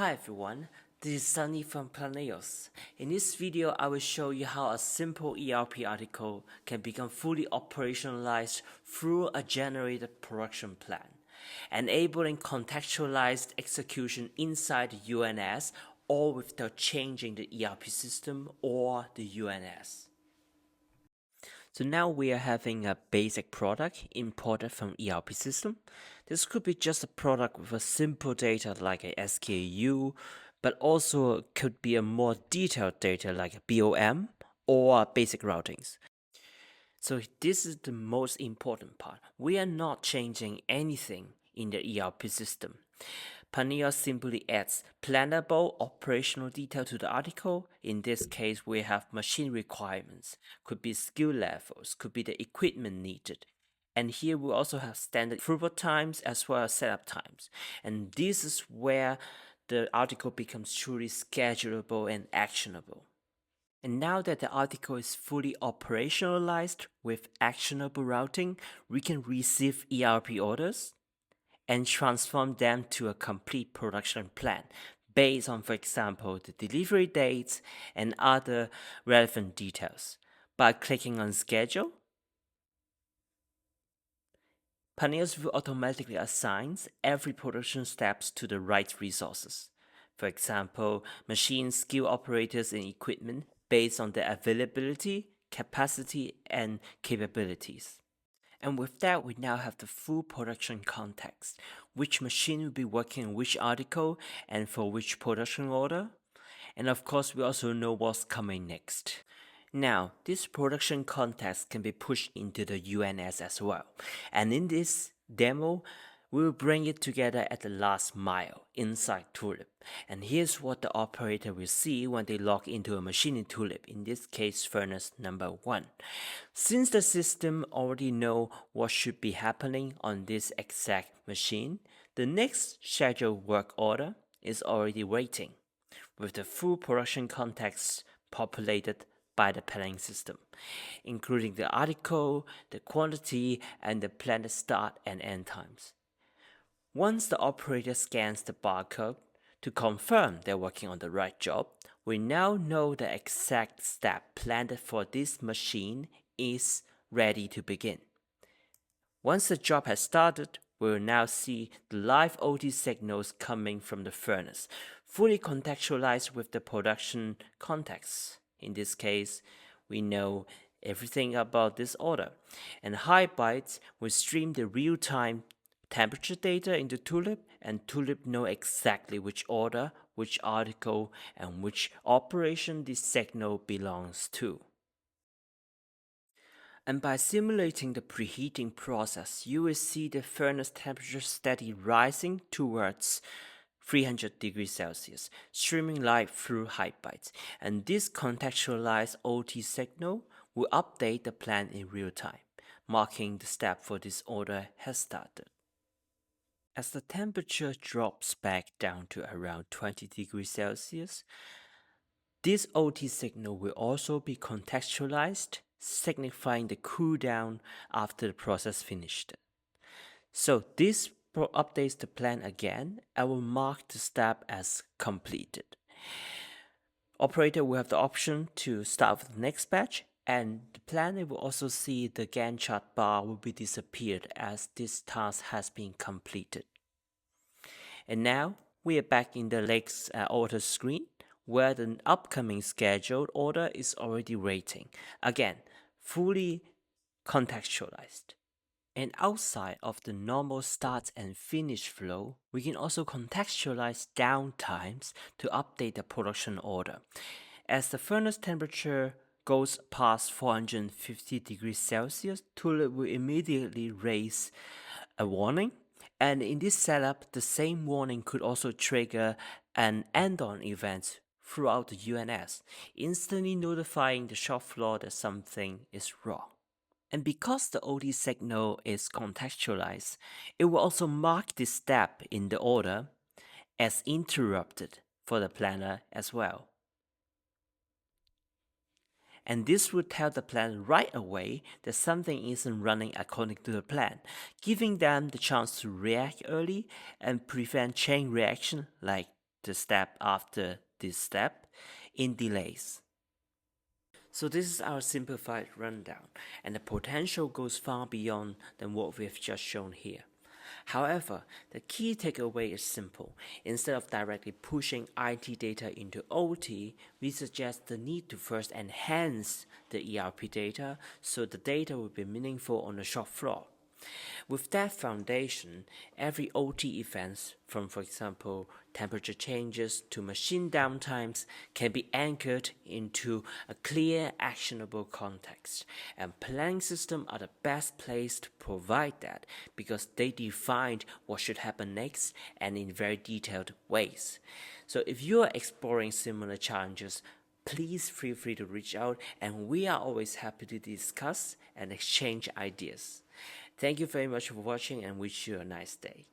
Hi everyone, this is Sunny from Planeus. In this video, I will show you how a simple ERP article can become fully operationalized through a generated production plan, enabling contextualized execution inside the UNS or without changing the ERP system or the UNS. So now we are having a basic product imported from ERP system. This could be just a product with a simple data like a SKU, but also could be a more detailed data like a BOM or basic routings. So this is the most important part. We are not changing anything in the ERP system. Planeus simply adds plannable operational detail to the article. In this case, we have machine requirements, could be skill levels, could be the equipment needed. And here we also have standard throughput times as well as setup times. And this is where the article becomes truly schedulable and actionable. And now that the article is fully operationalized with actionable routing, we can receive ERP orders and transform them to a complete production plan based on, for example, the delivery dates and other relevant details. By clicking on Schedule, Planeus will automatically assign every production steps to the right resources. For example, machine skill operators and equipment based on their availability, capacity, and capabilities. And with that, we now have the full production context, which machine will be working on which article and for which production order. And of course, we also know what's coming next. Now, this production context can be pushed into the UNS as well. And in this demo, we will bring it together at the last mile inside Tulip. And here's what the operator will see when they log into a machine in Tulip, in this case furnace number 1. Since the system already know what should be happening on this exact machine, the next scheduled work order is already waiting, with the full production context populated by the planning system, including the article, the quantity, and the planned start and end times. Once the operator scans the barcode to confirm they're working on the right job, we now know the exact step planned for this machine is ready to begin. Once the job has started, we will now see the live OT signals coming from the furnace, fully contextualized with the production context. In this case, we know everything about this order, and HighByte will stream the real-time temperature data into Tulip, and Tulip know exactly which order, which article, and which operation this signal belongs to. And by simulating the preheating process, you will see the furnace temperature steadily rising towards 300 degrees Celsius, streaming live through HighByte. And this contextualized OT signal will update the plan in real time, marking the step for this order has started. As the temperature drops back down to around 20 degrees Celsius, this OT signal will also be contextualized, signifying the cool down after the process finished. So this updates the plan again and will mark the step as completed. Operator will have the option to start with the next batch, and the planner will also see the Gantt chart bar will be disappeared as this task has been completed. And now we are back in the next order screen, where the upcoming scheduled order is already waiting. Again, fully contextualized. And outside of the normal start and finish flow, we can also contextualize downtimes to update the production order. As the furnace temperature goes past 450 degrees Celsius, Tulip will immediately raise a warning. And in this setup, the same warning could also trigger an end-on event throughout the UNS, instantly notifying the shop floor that something is wrong. And because the OT signal is contextualized, it will also mark this step in the order as interrupted for the planner as well. And this would tell the plan right away that something isn't running according to the plan, giving them the chance to react early and prevent chain reaction like the step after this step in delays. So this is our simplified rundown, and the potential goes far beyond than what we've just shown here. However, the key takeaway is simple. Instead of directly pushing IT data into OT, we suggest the need to first enhance the ERP data so the data will be meaningful on the shop floor. With that foundation, every OT event, from for example temperature changes to machine downtimes, can be anchored into a clear, actionable context. And planning systems are the best place to provide that because they defined what should happen next and in very detailed ways. So if you are exploring similar challenges, please feel free to reach out, and we are always happy to discuss and exchange ideas. Thank you very much for watching and wish you a nice day.